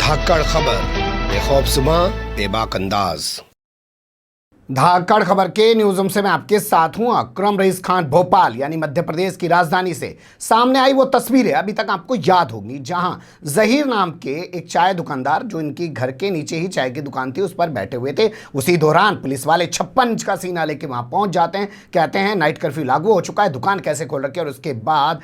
धाकड़ खबर, बेखौफ सुबह बेबाक अंदाज। धाकड़ खबर के न्यूज़ रूम से मैं आपके साथ हूं अकरम रईस खान। भोपाल यानी मध्य प्रदेश की राजधानी से सामने आई वो तस्वीरें अभी तक आपको याद होगी, जहां जहीर नाम के एक चाय दुकानदार, जो इनकी घर के नीचे ही चाय की दुकान थी, उस पर बैठे हुए थे। उसी दौरान पुलिस वाले 56 इंच का सीना लेके वहां पहुंच जाते हैं। कहते हैं नाइट कर्फ्यू लागू हो चुका है, दुकान कैसे खोल रखी है। और उसके बाद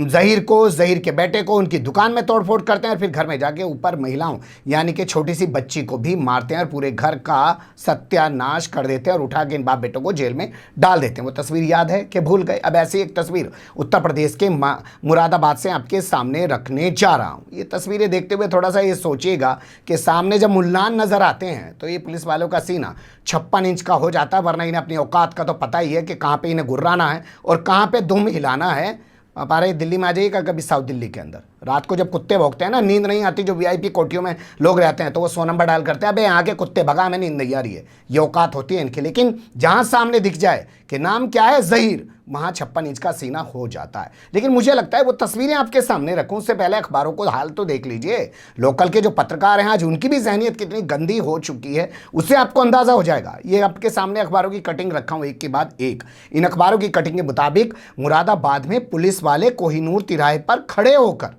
जहीर के बेटे को उनकी दुकान में तोड़फोड़ करते हैं और फिर घर में जाके ऊपर महिलाओं यानी कि छोटी सी बच्ची को भी मारते हैं और पूरे घर का सत्यानाश कर देते हैं और उठा के इन बाप बेटों को जेल में डाल देते हैं। वो तस्वीर याद है कि भूल गए? अब ऐसी एक तस्वीर उत्तर प्रदेश के मुरादाबाद से आपके सामने रखने जा रहा हूं। ये तस्वीरें देखते हुए थोड़ा सा ये सोचिएगा कि सामने जब मुल्लान नजर आते हैं तो ये पुलिस वालों का सीना 56 इंच का हो जाता है, वरना इन्हें अपनी औकात का तो पता ही है कि कहां पे इन्हें गुर्राना है और कहां पे दुम हिलाना है। आप आ रहे दिल्ली में आ जाइएगा कभी, साउथ दिल्ली के अंदर रात को जब कुत्ते भौंकते हैं ना, नींद नहीं आती, जो वीआईपी कोठियों में लोग रहते हैं, तो वो 100 नंबर डायल करते हैं, अबे यहाँ के कुत्ते भगा, हमें नींद नहीं आ रही है। ये औकात होती है इनकी। लेकिन जहां सामने दिख जाए कि नाम क्या है जहीर, वहां 56 इंच का सीना हो जाता है। लेकिन मुझे लगता है वो तस्वीरें आपके सामने रखूं उससे पहले अखबारों को हाल तो देख लीजिए। लोकल के जो पत्रकार हैं आज, उनकी भी जहनियत कितनी गंदी हो चुकी है, उससे आपको अंदाजा हो जाएगा। ये आपके सामने अखबारों की कटिंग रखा हूं एक के बाद एक। इन अखबारों की कटिंग के मुताबिक मुरादाबाद में पुलिस वाले कोहिनूर तिराहे पर खड़े होकर,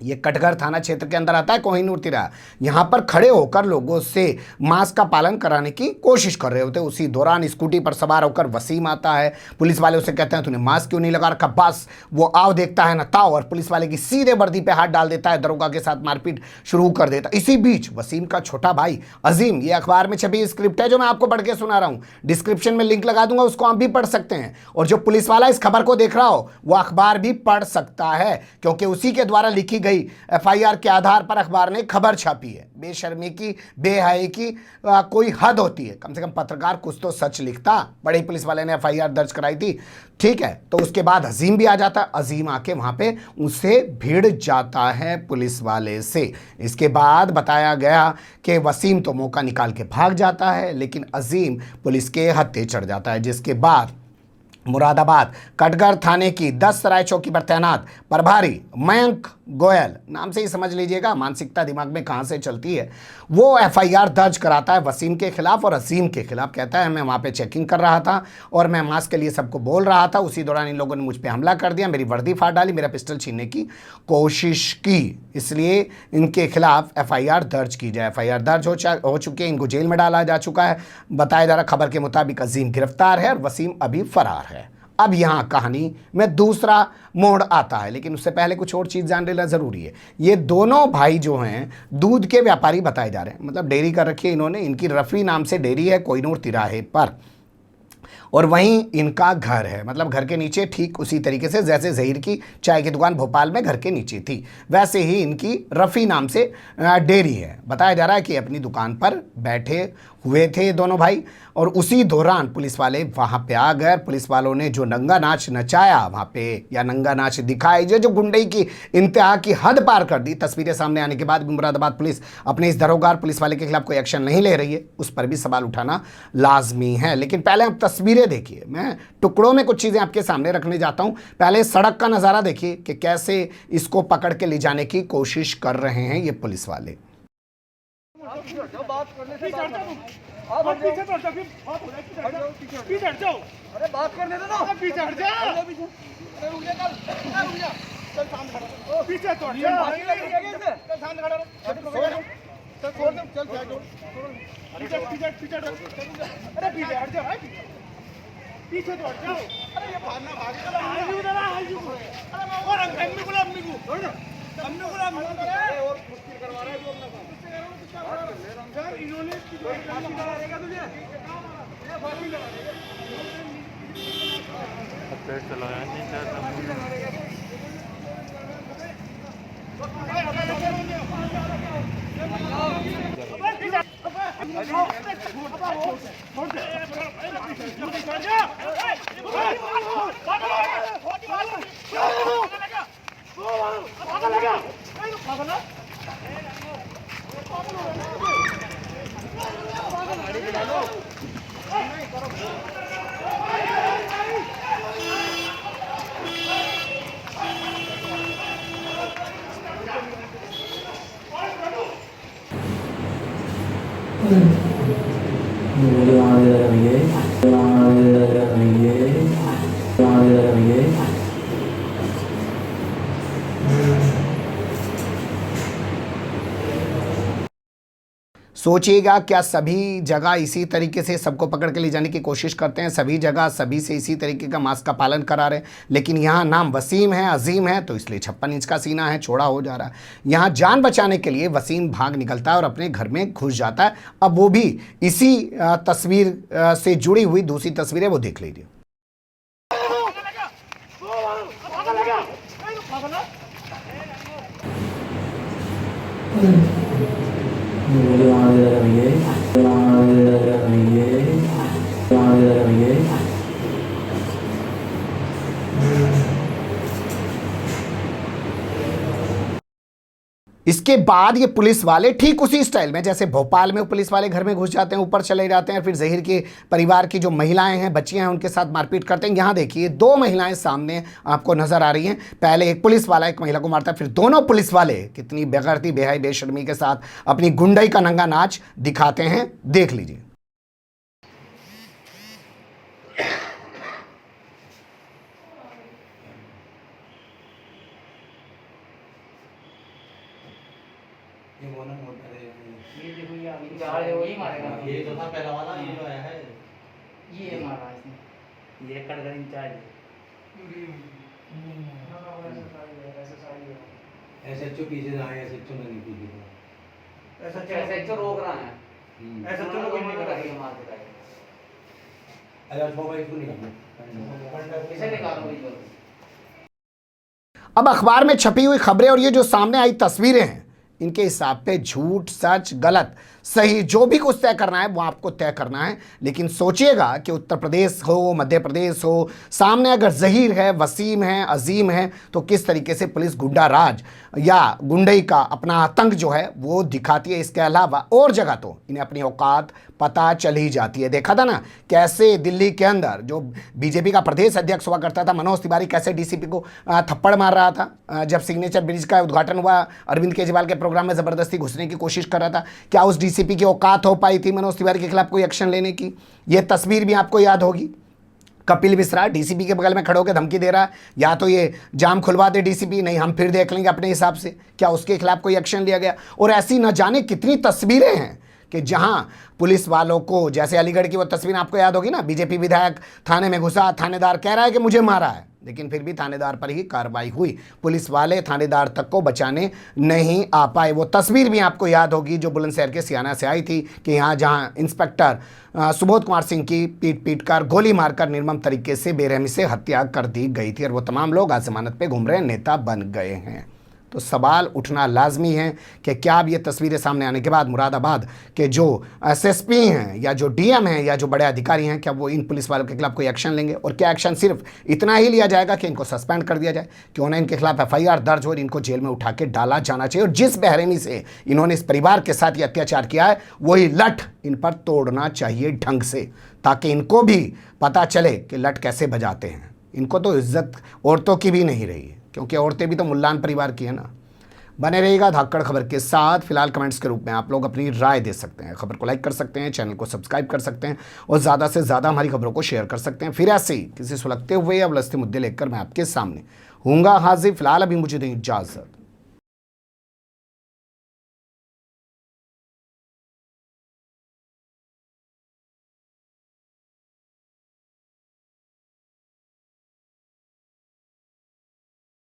ये कटघर थाना क्षेत्र के अंदर आता है कोहिनूर तिराहा, यहां पर खड़े होकर लोगों से मास्क का पालन कराने की कोशिश कर रहे होते। उसी दौरान स्कूटी पर सवार होकर वसीम आता है। पुलिस वाले उसे कहते हैं तूने मास्क क्यों नहीं लगा रखा? बस वो आओ देखता है ना ताओ, और पुलिस वाले की सीधे वर्दी पे हाथ डाल देता है, दरोगा के साथ मारपीट शुरू कर देता। इसी बीच वसीम का छोटा भाई अजीम, ये अखबार में छपी स्क्रिप्ट है जो मैं आपको पढ़ के सुना रहा हूं, डिस्क्रिप्शन में लिंक लगा दूंगा, उसको आप भी पढ़ सकते हैं। और जो पुलिस वाला इस खबर को देख रहा हो वो अखबार भी पढ़ सकता है, क्योंकि उसी के द्वारा लिखी एफआईआर के आधार पर अखबार ने खबर छापी है। बेशर्मी की, बेहयाई की कोई हद होती है। कम से कम पत्रकार कुछ तो सच लिखता। बड़े पुलिस वाले ने एफआईआर दर्ज कराई थी, ठीक है। तो उसके बाद अजीम भी आ जाता है। अजीम आके वहां पे उसे भिड़ जाता है पुलिस वाले से। इसके बाद बताया गया कि वसीम तो मौका निकाल के भाग जाता है, लेकिन अजीम पुलिस के हत्थे चढ़ जाता है। जिसके बाद मुरादाबाद कटघर थाने की 10 सराय चौकी पर तैनात प्रभारी मयंक गोयल, नाम से ही समझ लीजिएगा मानसिकता दिमाग में कहां से चलती है, वो एफआईआर दर्ज कराता है वसीम के खिलाफ और अजीम के खिलाफ। कहता है मैं वहां पे चेकिंग कर रहा था और मैं मास्क के लिए सबको बोल रहा था, उसी दौरान इन लोगों ने मुझ पे हमला कर दिया, मेरी वर्दी फाड़ डाली, मेरा पिस्टल छीनने की कोशिश की, इसलिए इनके खिलाफ एफआईआर दर्ज की जाए। एफआईआर दर्ज हो चुकी है, इनको जेल में डाला जा चुका है। बताया जा रहा खबर के मुताबिक अजीम गिरफ्तार है और वसीम अभी फरार है। अब यहां कहानी में दूसरा मोड़ आता है, लेकिन उससे पहले कुछ और चीज जान लेना जरूरी है। ये दोनों भाई जो हैं दूध के व्यापारी बताए जा रहे हैं, मतलब डेयरी कर रखी है इन्होंने। इनकी रफी नाम से डेयरी है कोहिनूर तिराहे पर, और वहीं इनका घर है, मतलब घर के नीचे ठीक उसी तरीके से जैसे जहीर की चाय की दुकान भोपाल में घर के नीचे थी, वैसे ही इनकी रफ़ी नाम से डेयरी है। बताया जा रहा है कि अपनी दुकान पर बैठे हुए थे दोनों भाई और उसी दौरान पुलिस वाले वहां पे आ गए। पुलिस वालों ने जो नंगा नाच नचाया वहां पे, या नंगा नाच दिखाई, जो गुंडई की इंतहा की हद पार कर दी। तस्वीरें सामने आने के बाद भी मुरादाबाद पुलिस अपने इस दरोगार पुलिस वाले के खिलाफ कोई एक्शन नहीं ले रही है, उस पर भी सवाल उठाना लाजमी है। लेकिन पहले आप तस्वीरें देखिए, मैं टुकड़ों में कुछ चीजें आपके सामने रखने जाता हूं। पहले सड़क का नजारा देखिए कि कैसे इसको पकड़ के ले जाने की कोशिश कर रहे हैं ये पुलिस वाले। बात करने से पीछे तो हट पीछे हट जाओ। अरे बात करने दो ना, पीछे हट जा। अरे रुक जा, चल सामने खड़ा। पीछे तो हट जा, चल सामने खड़ा रहो। चल छोड़ दे, चल पीछे पीछे अरे पीछे हट जा भाई, पीछे तो हट जाओ। अरे ये भागना भागे चला अरे और अम्मी को अम्मी को और मुश्किल करवा रहा है जो अपना काम सर। इन्होंने फांसी लगा देगा तुझे, ये फांसी लगा देगा, पेट चलाया नहीं सोचिएगा, क्या सभी जगह इसी तरीके से सबको पकड़ के ले जाने की कोशिश करते हैं? सभी जगह सभी से इसी तरीके का मास्क का पालन करा रहे हैं, लेकिन यहाँ नाम वसीम है, अजीम है, तो इसलिए 56 इंच का सीना है, चौड़ा हो जा रहा है। यहाँ जान बचाने के लिए वसीम भाग निकलता है और अपने घर में घुस जाता है। अब वो भी इसी तस्वीर से जुड़ी हुई दूसरी तस्वीर है, वो देख लीजिए। इसके बाद ये पुलिस वाले ठीक उसी स्टाइल में, जैसे भोपाल में पुलिस वाले घर में घुस जाते हैं, ऊपर चले जाते हैं, फिर जहीर के परिवार की जो महिलाएं हैं, बच्चियां हैं, उनके साथ मारपीट करते हैं। यहाँ देखिए 2 महिलाएं सामने आपको नजर आ रही हैं। पहले एक पुलिस वाला एक महिला को मारता है, फिर दोनों पुलिस वाले कितनी बेगैरती, बेहयाई, बेशर्मी के साथ अपनी गुंडई का नंगा नाच दिखाते हैं, देख लीजिए। ये मोना मोटा है ये देखो ये आगे जा रहे हो, वही मारेगा। ये तो था पहला वाला, ये जो आया है ये मारा इसने, ये कट कर इंचार्ज ऐसे चुप पीछे ना आए, ऐसे चुप नहीं पीछे ऐसे तो रोक रहा है, ऐसा चलो कोई नहीं कर रहा ये मार देता है। अरे मोबाइल को निकालो, इसे निकालो भाई जल्दी। अब अखबार में छपी हुई खबरें और ये जो सामने आई तस्वीरें हैं, इनके हिसाब पे झूठ, सच, गलत, सही, जो भी कुछ तय करना है वो आपको तय करना है। लेकिन सोचिएगा कि उत्तर प्रदेश हो, मध्य प्रदेश हो, सामने अगर जहीर है, वसीम है, अजीम है, तो किस तरीके से पुलिस गुंडा राज या गुंडई का अपना आतंक जो है वो दिखाती है। इसके अलावा और जगह तो इन्हें अपनी औकात पता चल ही जाती है। देखा था ना कैसे दिल्ली के अंदर जो बीजेपी का प्रदेश अध्यक्ष हुआ करता था मनोज तिवारी, कैसे डीसीपी को थप्पड़ मार रहा था जब सिग्नेचर ब्रिज का उद्घाटन हुआ, अरविंद केजरीवाल के प्रोग्राम में ज़बरदस्ती घुसने की कोशिश कर रहा था। क्या उस डीसीपी की औकात हो पाई थी मनोज तिवारी के खिलाफ कोई एक्शन लेने की? ये तस्वीर भी आपको याद होगी। कपिल मिश्रा डीसीपी के बगल में खड़े होकर धमकी दे रहा है, या तो ये जाम खुलवा दे डीसीपी, नहीं हम फिर देख लेंगे अपने हिसाब से। क्या उसके खिलाफ कोई एक्शन लिया गया? और ऐसी न जाने कितनी तस्वीरें हैं कि जहां पुलिस वालों को, जैसे अलीगढ़ की वो तस्वीर आपको याद होगी ना, बीजेपी विधायक थाने में घुसा, थानेदार कह रहा है कि मुझे मारा है, लेकिन फिर भी थानेदार पर ही कार्रवाई हुई। पुलिस वाले थानेदार तक को बचाने नहीं आ पाए। वो तस्वीर भी आपको याद होगी जो बुलंदशहर के सियाना से आई थी कि यहाँ जहाँ इंस्पेक्टर सुबोध कुमार सिंह की पीट कर, गोली मारकर निर्मम तरीके से बेरहमी से हत्या कर दी गई थी, और वो तमाम लोग आज जमानत पे घूम रहे नेता बन गए हैं। तो सवाल उठना लाजमी है कि क्या अब ये तस्वीरें सामने आने के बाद मुरादाबाद के जो एसएसपी हैं या जो डीएम हैं या जो बड़े अधिकारी हैं, क्या वो इन पुलिस वालों के खिलाफ कोई एक्शन लेंगे? और क्या एक्शन सिर्फ इतना ही लिया जाएगा कि इनको सस्पेंड कर दिया जाए? क्यों ना इनके खिलाफ एफआईआर दर्ज हो और इनको जेल में उठा के डाला जाना चाहिए। और जिस बेरहमी से इन्होंने इस परिवार के साथ ये अत्याचार किया है, वही लठ इन पर तोड़ना चाहिए ढंग से, ताकि इनको भी पता चले कि लठ कैसे बजाते हैं। इनको तो इज्जत औरतों की भी नहीं रही है, क्योंकि औरतें भी तो मुल्लान परिवार की है ना। बने रहिएगा धाकड़ खबर के साथ। फिलहाल कमेंट्स के रूप में आप लोग अपनी राय दे सकते हैं, खबर को लाइक कर सकते हैं, चैनल को सब्सक्राइब कर सकते हैं और ज़्यादा से ज़्यादा हमारी खबरों को शेयर कर सकते हैं। फिर ऐसे ही किसी सुलगते हुए या उलझते मुद्दे लेकर मैं आपके सामने हूँगा हाजिर। फिलहाल अभी मुझे दें इजाज़त।